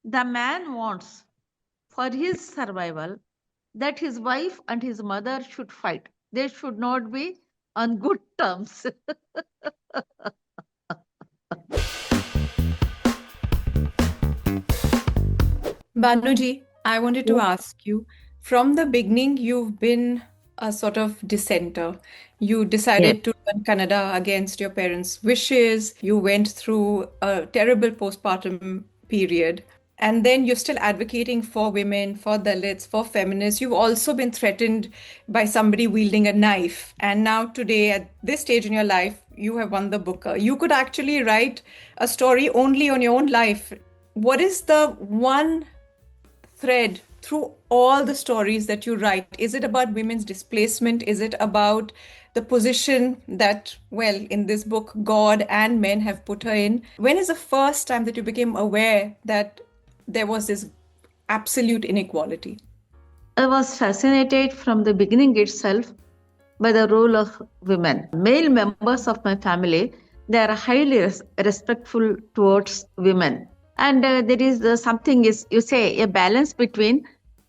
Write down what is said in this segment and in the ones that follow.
The man wants for his survival that his wife and his mother should fight. They should not be on good terms. Banuji, I wanted to ask you, from the beginning, you've been a sort of dissenter. You Yes. decided to learn Kannada against your parents' wishes. You went through a terrible postpartum period. And then you're still advocating for women, for Dalits, for feminists. You've also been threatened by somebody wielding a knife. And now, today, at this stage in your life, you have won the Booker. You could actually write a story only on your own life. What is the one thread through all the stories that you write? Is it about women's displacement? Is it about the position that, well, in this book, God and men have put her in? When is the first time that you became aware that there was this absolute inequality? I was fascinated from the beginning itself by the role of women. Male members of my family, they are highly respectful towards women. And there is something, is you say, a balance between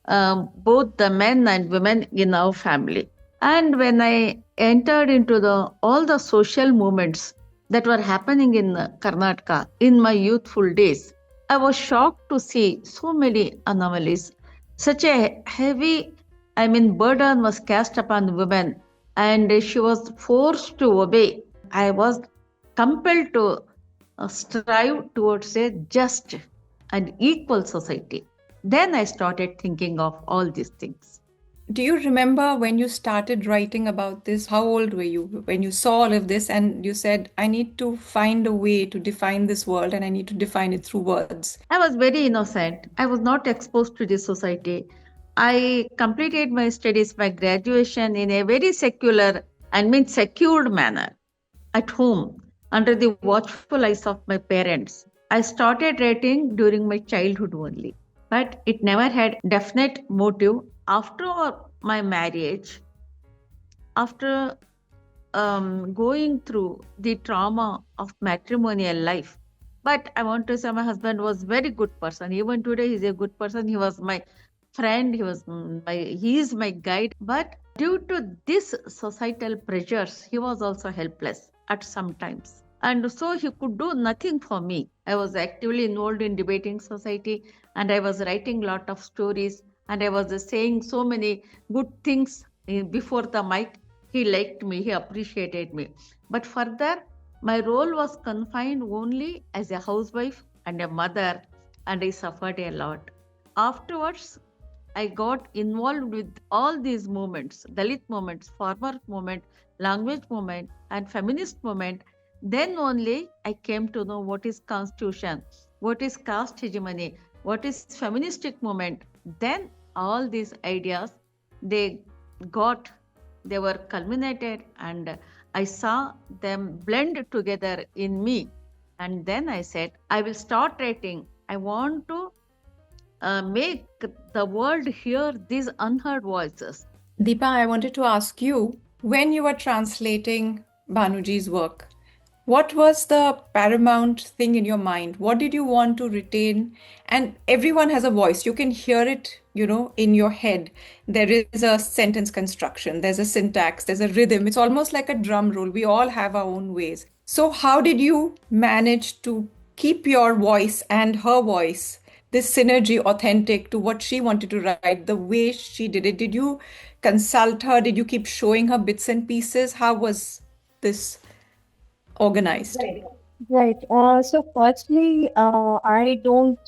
both the men and women in our family. And when I entered into all the social movements that were happening in Karnataka in my youthful days, I was shocked to see so many anomalies. Such a heavy, burden was cast upon women, and she was forced to obey. I was compelled to strive towards a just and equal society. Then I started thinking of all these things. Do you remember when you started writing about this? How old were you when you saw all of this and you said, I need to find a way to define this world and I need to define it through words? I was very innocent. I was not exposed to this society. I completed my studies, my graduation in a very secular, secured manner at home under the watchful eyes of my parents. I started writing during my childhood only, but it never had definite motive. After my marriage, after going through the trauma of matrimonial life, but I want to say my husband was very good person. Even today, he's a good person. He was my friend. He is my guide. But due to this societal pressures, he was also helpless at some times. And so he could do nothing for me. I was actively involved in debating society, and I was writing lot of stories, and I was saying so many good things before the mic. He liked me, he appreciated me. But further, my role was confined only as a housewife and a mother, and I suffered a lot. Afterwards, I got involved with all these movements, Dalit movements, farmer movement, language movement, and feminist movement. Then only I came to know what is constitution, what is caste hegemony, what is feministic movement. Then all these ideas, they got, they were culminated, and I saw them blend together in me. And then I said, I will start writing. I want to make the world hear these unheard voices. Deepa, I wanted to ask you, when you were translating Banuji's work, what was the paramount thing in your mind? What did you want to retain? And everyone has a voice. You can hear it, in your head. There is a sentence construction, there's a syntax, there's a rhythm. It's almost like a drum roll. We all have our own ways. So, how did you manage to keep your voice and her voice, this synergy, authentic to what she wanted to write, the way she did it? Did you consult her? Did you keep showing her bits and pieces? How was this organized? Right. So firstly, I don't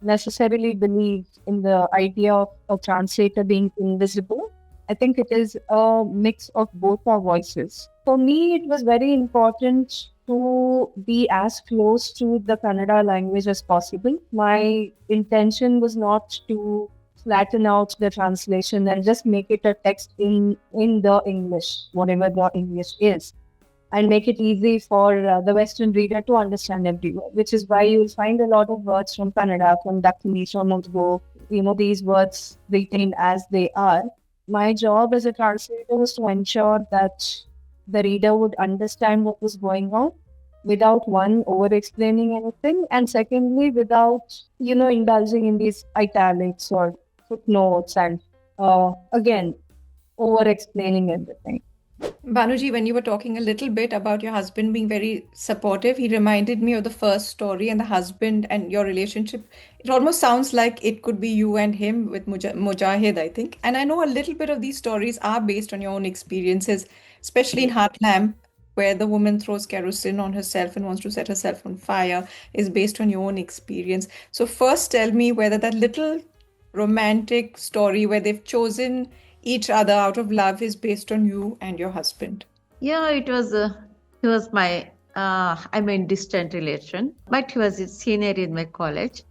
necessarily believe in the idea of a translator being invisible. I think it is a mix of both our voices. For me, it was very important to be as close to the Kannada language as possible. My intention was not to flatten out the translation and just make it a text in the English, whatever the English is, and make it easy for the Western reader to understand every word, which is why you'll find a lot of words from Kannada, from Dakini, from Urdu, these words retained as they are. My job as a translator was to ensure that the reader would understand what was going on without one over explaining anything, and secondly, without, indulging in these italics or footnotes and again, over explaining everything. Banuji, when you were talking a little bit about your husband being very supportive, he reminded me of the first story and the husband and your relationship. It almost sounds like it could be you and him with Mujahid, I think. And I know a little bit of these stories are based on your own experiences, especially in Heart Lamp, where the woman throws kerosene on herself and wants to set herself on fire, is based on your own experience. So, first tell me whether that little romantic story where they've chosen each other out of love is based on you and your husband. Yeah, he was my, distant relation, but he was a senior in my college.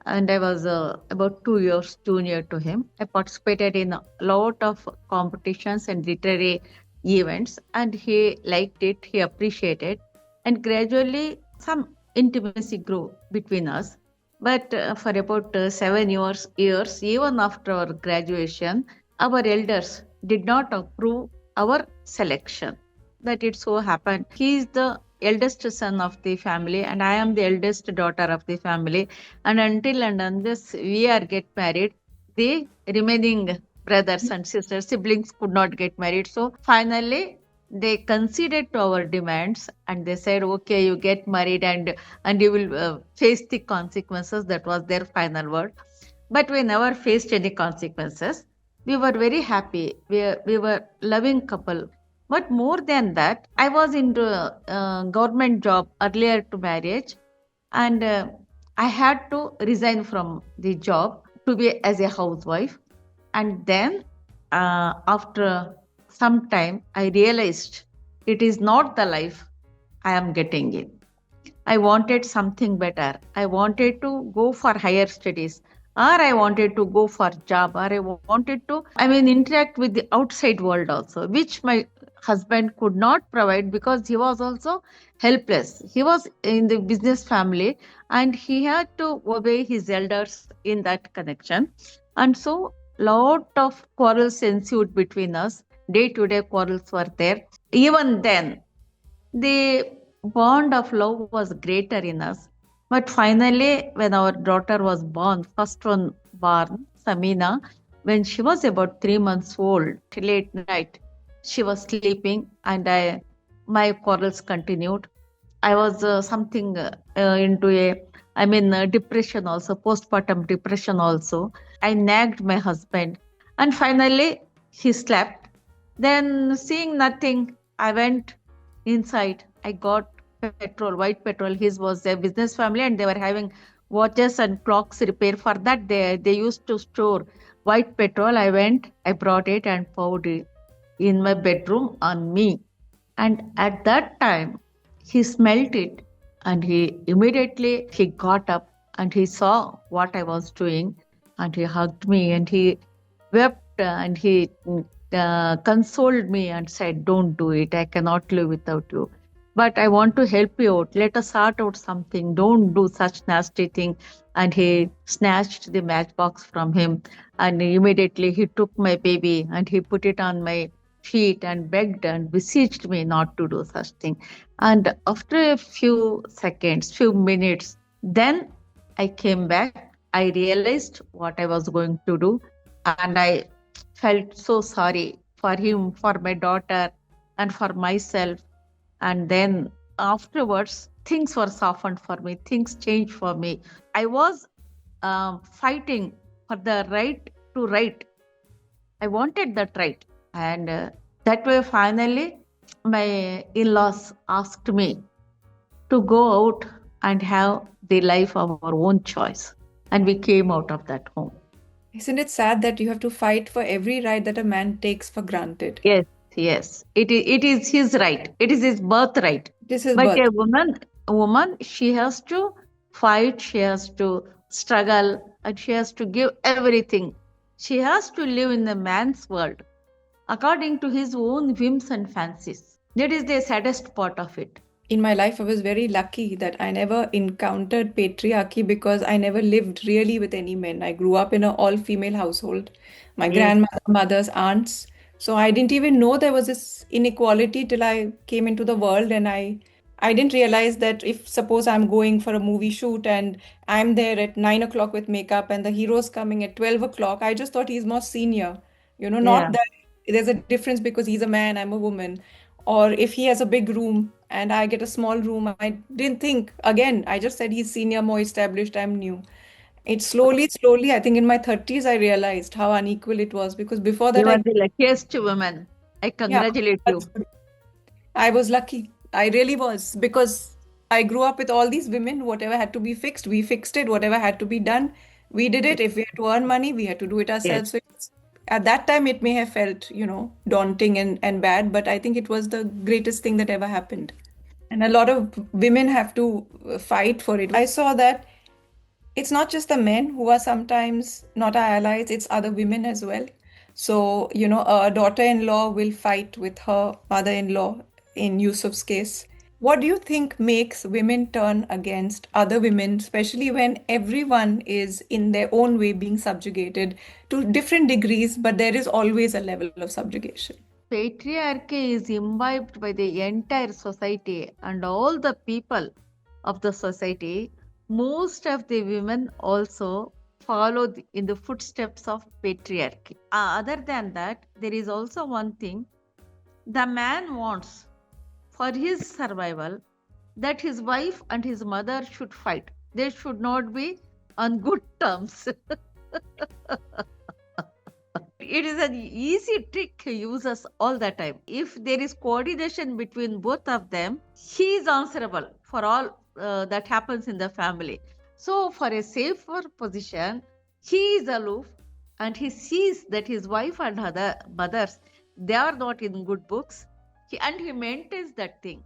And I was about 2 years junior to him. I participated in a lot of competitions and literary events, and he liked it, he appreciated, and gradually some intimacy grew between us. But for about 7 years, even after our graduation, our elders did not approve our selection. That it so happened, he is the eldest son of the family, and I am the eldest daughter of the family. And until and unless we are get married, the remaining brothers and sisters, siblings could not get married. So finally, they conceded to our demands and they said, "Okay, you get married and you will face the consequences." That was their final word. But we never faced any consequences. We were very happy. We were loving couple. But more than that, I was into a government job earlier to marriage, and I had to resign from the job to be as a housewife. And then, after some time, I realized it is not the life I am getting in. I wanted something better. I wanted to go for higher studies, or I wanted to go for job, or I wanted to, interact with the outside world also, which my husband could not provide because he was also helpless. He was in the business family and he had to obey his elders in that connection. And so, lot of quarrels ensued between us. Day to day quarrels were there. Even then, the bond of love was greater in us. But finally, when our daughter was born, first one born, Samina, when she was about 3 months old, late night, she was sleeping, and my quarrels continued. I was something into depression also, postpartum depression also. I nagged my husband, and finally he slept. Then, seeing nothing, I went inside. I got petrol, white petrol. His was a business family, and they were having watches and clocks repair. For that, they used to store white petrol. I went, I brought it and poured it in my bedroom on me. And at that time, he smelt it, and he got up and he saw what I was doing, and he hugged me and he wept and he consoled me and said, "Don't do it. I cannot live without you. But I want to help you out. Let us sort out something. Don't do such nasty thing." And he snatched the matchbox from him, and immediately he took my baby and he put it on my feet and begged and beseeched me not to do such thing. And after a few seconds, few minutes, then I came back. I realized what I was going to do, and I felt so sorry for him, for my daughter, and for myself. And then afterwards, things were softened for me, things changed for me. I was fighting for the right to right. I wanted that right. And that way, finally, my in laws asked me to go out and have the life of our own choice. And we came out of that home. Isn't it sad that you have to fight for every right that a man takes for granted? Yes, yes. It is his right. It is his birthright. This is But birth. a woman, she has to fight, she has to struggle, and she has to give everything. She has to live in the man's world according to his own whims and fancies. That is the saddest part of it. In my life, I was very lucky that I never encountered patriarchy because I never lived really with any men. I grew up in an all-female household. My Yes. grandmother, mothers, aunts. So I didn't even know there was this inequality till I came into the world and I I didn't realize that if suppose I'm going for a movie shoot and I'm there at 9 o'clock with makeup and the hero's coming at 12 o'clock, I just thought he's more senior. Yeah. Not that there's a difference because he's a man, I'm a woman. Or if he has a big room and I get a small room, I didn't think, again, I just said he's senior, more established, I'm new. It's slowly, I think in my 30s, I realized how unequal it was because before that, You are the luckiest woman. I yeah, congratulate that's you. I was lucky. I really was because I grew up with all these women. Whatever had to be fixed, we fixed it. Whatever had to be done, we did it. If we had to earn money, we had to do it Yes. ourselves. So at that time, it may have felt, daunting and bad, but I think it was the greatest thing that ever happened. And a lot of women have to fight for it. I saw that it's not just the men who are sometimes not our allies, it's other women as well. So, a daughter-in-law will fight with her mother-in-law in Yusuf's case. What do you think makes women turn against other women, especially when everyone is in their own way being subjugated to different degrees, but there is always a level of subjugation? Patriarchy is imbibed by the entire society and all the people of the society. Most of the women also follow in the footsteps of patriarchy. Other than that, there is also one thing the man wants for his survival that his wife and his mother should fight. They should not be on good terms. It is an easy trick he uses all the time. If there is coordination between both of them, he is answerable for all that happens in the family. So, for a safer position, he is aloof and he sees that his wife and other mothers they are not in good books, and he maintains that thing.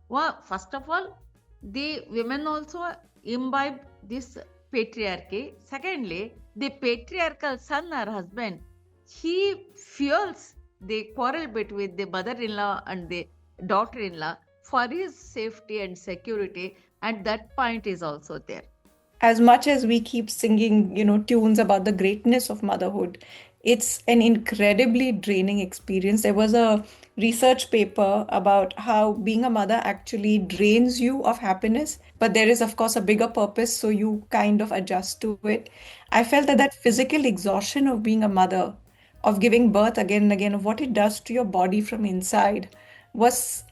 Well, first of all, the women also imbibe this patriarchy. Secondly, the patriarchal son or husband he fuels the quarrel between the mother-in-law and the daughter-in-law for his safety and security, and that point is also there. As much as we keep singing, tunes about the greatness of motherhood, it's an incredibly draining experience. There was a research paper about how being a mother actually drains you of happiness, but there is, of course, a bigger purpose, so you kind of adjust to it. I felt that physical exhaustion of being a mother, of giving birth again and again, of what it does to your body from inside, was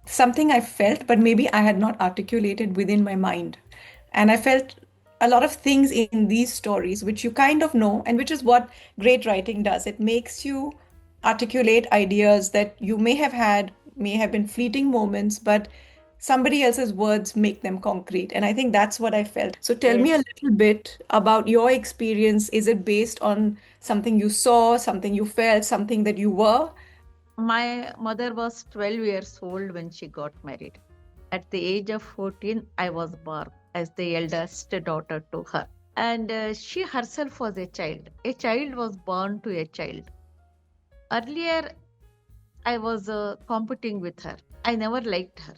something I felt, but maybe I had not articulated within my mind. And I felt a lot of things in these stories, which you kind of know, and which is what great writing does. It makes you articulate ideas that you may have had, may have been fleeting moments, but somebody else's words make them concrete. And I think that's what I felt. So tell me a Yes. little bit about your experience. Is it based on something you saw, something you felt, something that you were? My mother was 12 years old when she got married. At the age of 14, I was born as the eldest daughter to her. And she herself was a child. A child was born to a child. Earlier, I was competing with her. I never liked her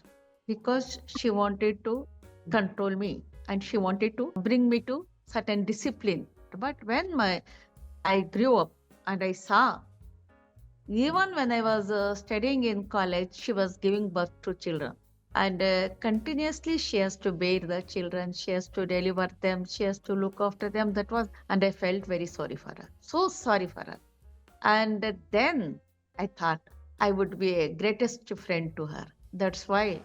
because she wanted to control me and she wanted to bring me to certain discipline. But when I grew up and I saw, even when I was studying in college, she was giving birth to children. And continuously she has to bear the children, she has to deliver them, she has to look after them. That was, and I felt very sorry for her. So sorry for her. And then I thought I would be a greatest friend to her. That's why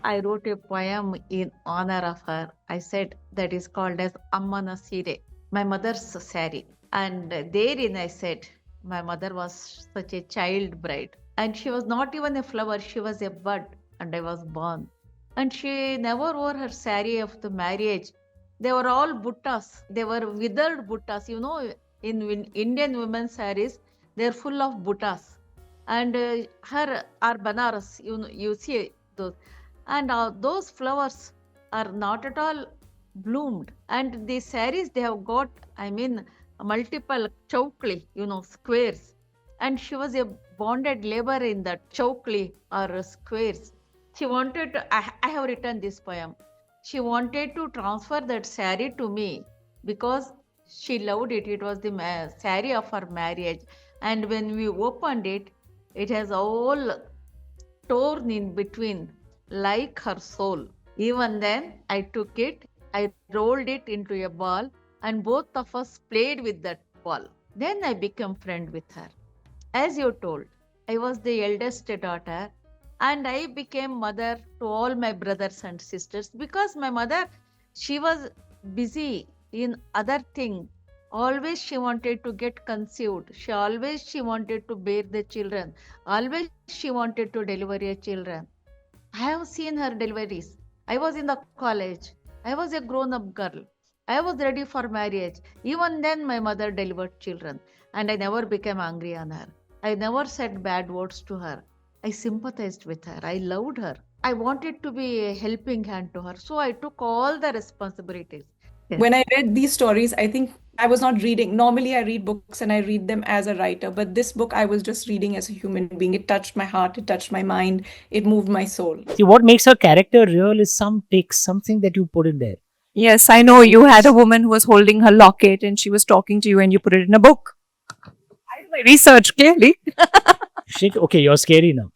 I wrote a poem in honor of her. I said that is called as Ammana Sire, my mother's saree. And therein I said, my mother was such a child bride. And she was not even a flower, she was a bud, and I was born. And she never wore her saree of the marriage. They were all buttas. They were withered buttas. In Indian women's sarees, they're full of buttas. And her are banaras. You see those. And those flowers are not at all bloomed. And the sarees they have got, multiple chokli, squares. And she was a bonded labor in that chokli or squares. She wanted to, I have written this poem. She wanted to transfer that saree to me because she loved it. It was the saree of her marriage. And when we opened it, it has all torn in between. like her soul. Even then, I took it, I rolled it into a ball, and both of us played with that ball. Then I became friend with her. As you told, I was the eldest daughter, and I became mother to all my brothers and sisters because my mother, she was busy in other thing. Always she wanted to get conceived. She wanted to bear the children. Always she wanted to deliver a children. I have seen her deliveries. I was in the college. I was a grown up girl. I was ready for marriage. Even then, my mother delivered children, and I never became angry on her. I never said bad words to her. I sympathized with her. I loved her. I wanted to be a helping hand to her. So I took all the responsibilities. Yes. When I read these stories, I think I was not reading. Normally, I read books and I read them as a writer, but this book I was just reading as a human being. It touched my heart, it touched my mind, it moved my soul. See, what makes her character real is some takes, something that you put in there. Yes, I know you had a woman who was holding her locket and she was talking to you and you put it in a book. I did my research clearly. Shit, okay, you're scary now.